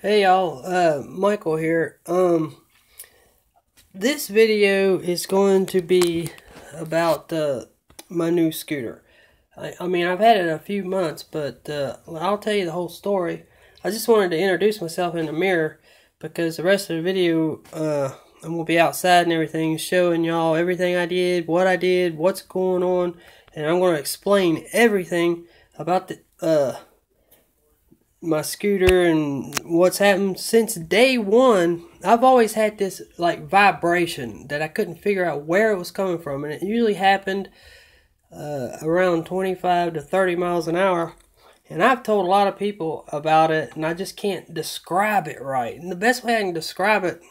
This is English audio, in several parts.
Hey y'all, Michael here. This video is going to be about my new scooter. I mean, I've had it a few months, but I'll tell you the whole story. I just wanted to introduce myself in the mirror because the rest of the video, I'm going to be outside and everything, showing y'all everything I did, what's going on, and I'm going to explain everything about the my scooter and what's happened since day one. I've always had this like vibration that I couldn't figure out where it was coming from, and it usually happened around 25 to 30 miles an hour. And I've told a lot of people about it, and I just can't describe it right. And the best way I can describe it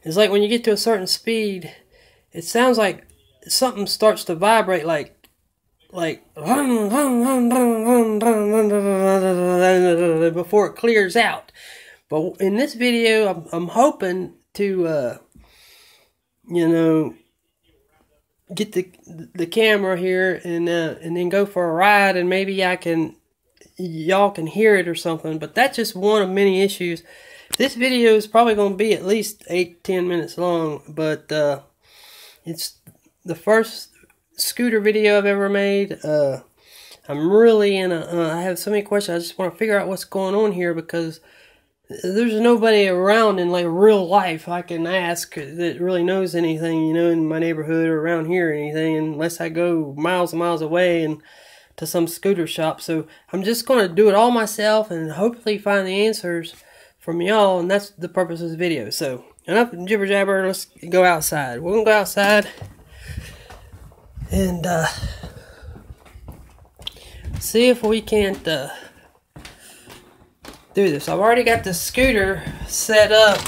is like when you get to a certain speed, it sounds like something starts to vibrate like before it clears out. But in this video, I'm hoping to get the camera here and then go for a ride, and maybe y'all can hear it or something. But that's just one of many issues. This video is probably going to be at least 8-10 minutes long, but it's the first scooter video I've ever made. I'm really I have so many questions. I just want to figure out what's going on here because there's nobody around in like real life I can ask that really knows anything, in my neighborhood or around here or anything, unless I go miles and miles away and to some scooter shop. So I'm just going to do it all myself and hopefully find the answers from y'all, and that's the purpose of this video. So enough jibber jabber, let's go outside. We're going to go outside and see if we can't do this. I've already got the scooter set up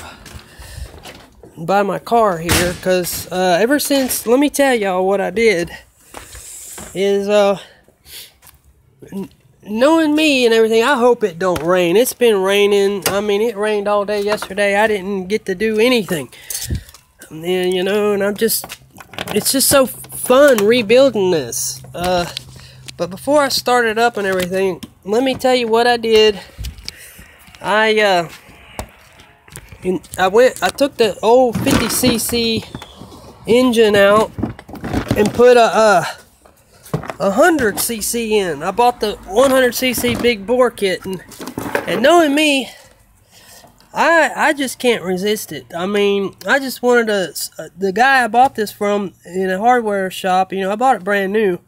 by my car here because ever since, let me tell y'all what I did is knowing me and everything, I hope it don't rain. It's been raining. I mean, it rained all day yesterday. I didn't get to do anything, and and it's just so fun rebuilding this. But before I started up and everything, let me tell you what I did. I took the old 50cc engine out and put a 100cc in. I bought the 100cc big bore kit, and knowing me, I just can't resist it. I mean, I just wanted the guy I bought this from in a hardware shop, I bought it brand new,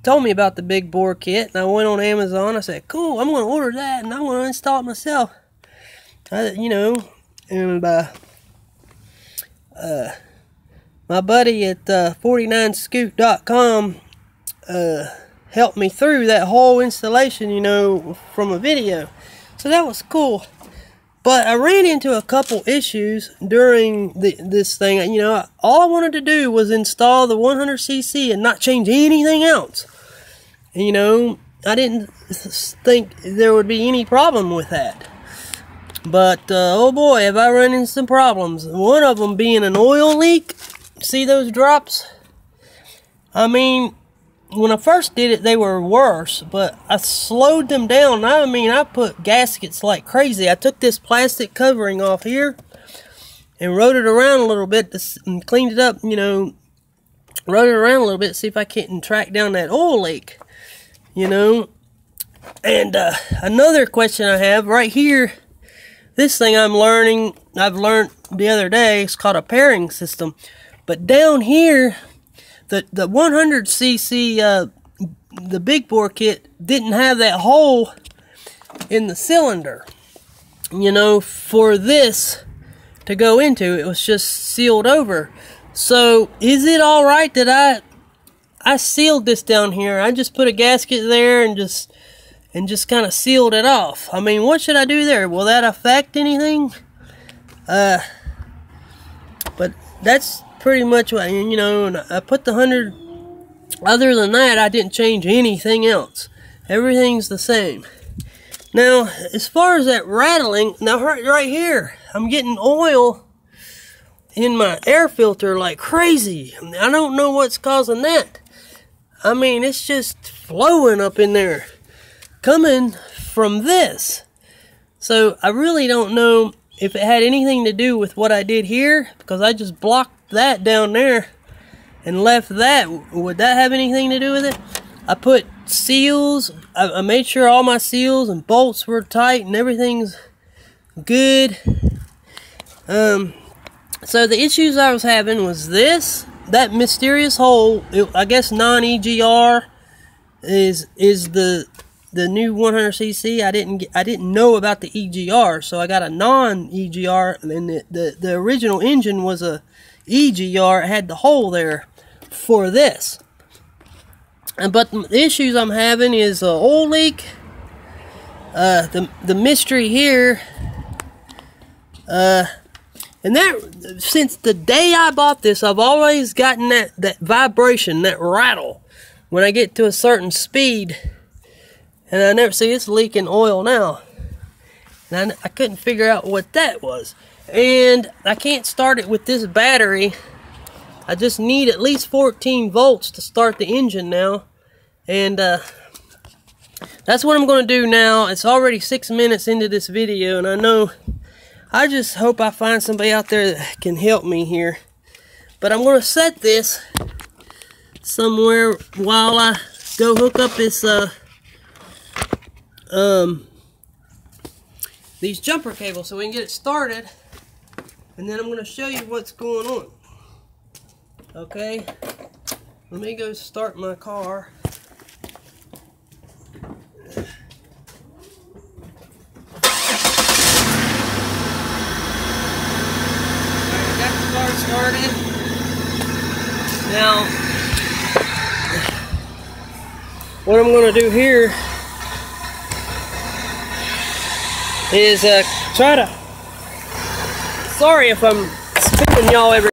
told me about the big bore kit, and I went on Amazon. I said, cool, I'm going to order that, and I'm going to install it myself. My buddy at 49scoot.com helped me through that whole installation, from a video. So that was cool. But I ran into a couple issues during this thing. All I wanted to do was install the 100cc and not change anything else. I didn't think there would be any problem with that. But, oh boy, have I run into some problems. One of them being an oil leak. See those drops? I mean, when I first did it, they were worse, but I slowed them down. I put gaskets like crazy. I took this plastic covering off here and rode it around a little bit and cleaned it up, rode it around a little bit, see if I can't track down that oil leak, And another question I have right here, this thing I've learned the other day, it's called a pairing system. But down here, the 100cc, the big bore kit didn't have that hole in the cylinder, for this to go into. It was just sealed over. So is it all right that I sealed this down here? I just put a gasket there and just kind of sealed it off. I mean, what should I do there? Will that affect anything? But that's pretty much what, and I put the 100. Other than that, I didn't change anything else. Everything's the same. Now, as far as that rattling, now right here, I'm getting oil in my air filter like crazy. I don't know what's causing that. I mean, it's just flowing up in there, coming from this. So I really don't know if it had anything to do with what I did here, because I just blocked that down there and left that. Would that have anything to do with it? I put seals. I made sure all my seals and bolts were tight and everything's good. So the issues I was having was this. That mysterious hole, I guess non-EGR is the new 100cc. I didn't know about the EGR, so I got a non-EGR, and the original engine was a EGR. It had the hole there for this. But the issues I'm having is oil leak. The mystery here. And that, since the day I bought this, I've always gotten that vibration, that rattle, when I get to a certain speed. And I never see it's leaking oil now. And I couldn't figure out what that was. And I can't start it with this battery. I just need at least 14 volts to start the engine now. And that's what I'm going to do now. It's already 6 minutes into this video, and I just hope I find somebody out there that can help me here. But I'm going to set this somewhere while I go hook up this these jumper cables so we can get it started, and then I'm going to show you what's going on. Okay, let me go start my car. Started. Now, what I'm going to do here is try to. Sorry if I'm spinning y'all every.